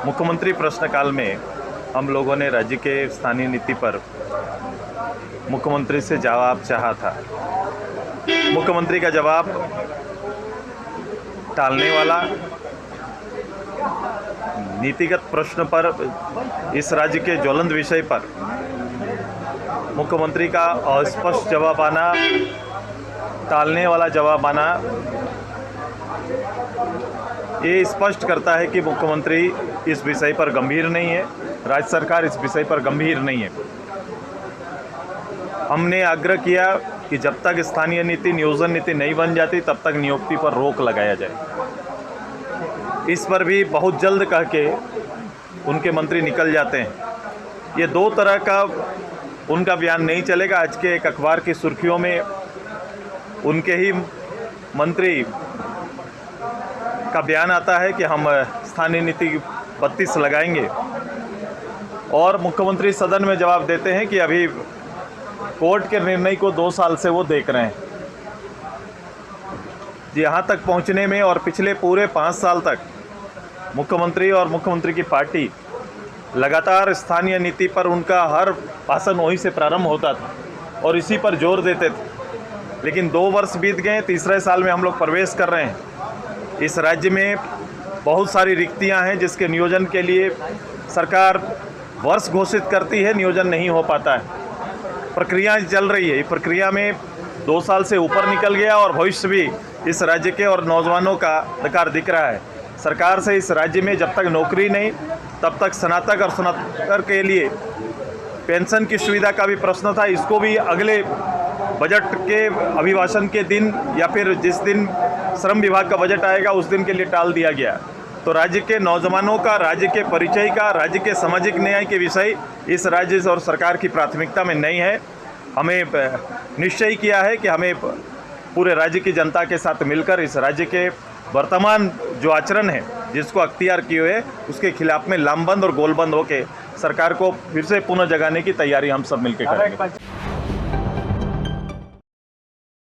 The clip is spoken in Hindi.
मुख्यमंत्री प्रश्नकाल में हम लोगों ने राज्य के स्थानीय नीति पर मुख्यमंत्री से जवाब चाहा था। मुख्यमंत्री का जवाब टालने वाला, नीतिगत प्रश्न पर, इस राज्य के ज्वलंत विषय पर मुख्यमंत्री का अस्पष्ट जवाब आना, टालने वाला जवाब आना, ये स्पष्ट करता है कि मुख्यमंत्री इस विषय पर गंभीर नहीं है, राज्य सरकार इस विषय पर गंभीर नहीं है। हमने आग्रह किया कि जब तक स्थानीय नीति, नियोजन नीति नहीं बन जाती तब तक नियुक्ति पर रोक लगाया जाए। इस पर भी बहुत जल्द कह के उनके मंत्री निकल जाते हैं। ये दो तरह का उनका बयान नहीं चलेगा। आज के एक अखबार की सुर्खियों में उनके ही मंत्री का बयान आता है कि हम स्थानीय नीति 32 लगाएंगे, और मुख्यमंत्री सदन में जवाब देते हैं कि अभी कोर्ट के निर्णय को 2 साल से वो देख रहे हैं। यहाँ तक पहुँचने में और पिछले पूरे 5 साल तक मुख्यमंत्री और मुख्यमंत्री की पार्टी लगातार स्थानीय नीति पर उनका हर भाषण वहीं से प्रारंभ होता था और इसी पर जोर देते थे। लेकिन 2 वर्ष बीत गए, तीसरे साल में हम लोग प्रवेश कर रहे हैं। इस राज्य में बहुत सारी रिक्तियां हैं जिसके नियोजन के लिए सरकार वर्ष घोषित करती है, नियोजन नहीं हो पाता है। प्रक्रिया चल रही है, इस प्रक्रिया में 2 साल से ऊपर निकल गया और भविष्य भी इस राज्य के और नौजवानों का अधिकार दिख रहा है। सरकार से इस राज्य में जब तक नौकरी नहीं तब तक स्नातक और स्नातक के लिए पेंशन की सुविधा का भी प्रश्न था। इसको भी अगले बजट के अभिभाषण के दिन या फिर जिस दिन श्रम विभाग का बजट आएगा उस दिन के लिए टाल दिया गया। तो राज्य के नौजवानों का, राज्य के परिचय का, राज्य के सामाजिक न्याय के विषय इस राज्य और सरकार की प्राथमिकता में नहीं है। हमें निश्चय किया है कि हमें पूरे राज्य की जनता के साथ मिलकर इस राज्य के वर्तमान जो आचरण है, जिसको अख्तियार किए हुए, उसके खिलाफ में लामबंद और गोलबंद होकर सरकार को फिर से पुनः जगाने की तैयारी हम सब मिलकर करेंगे।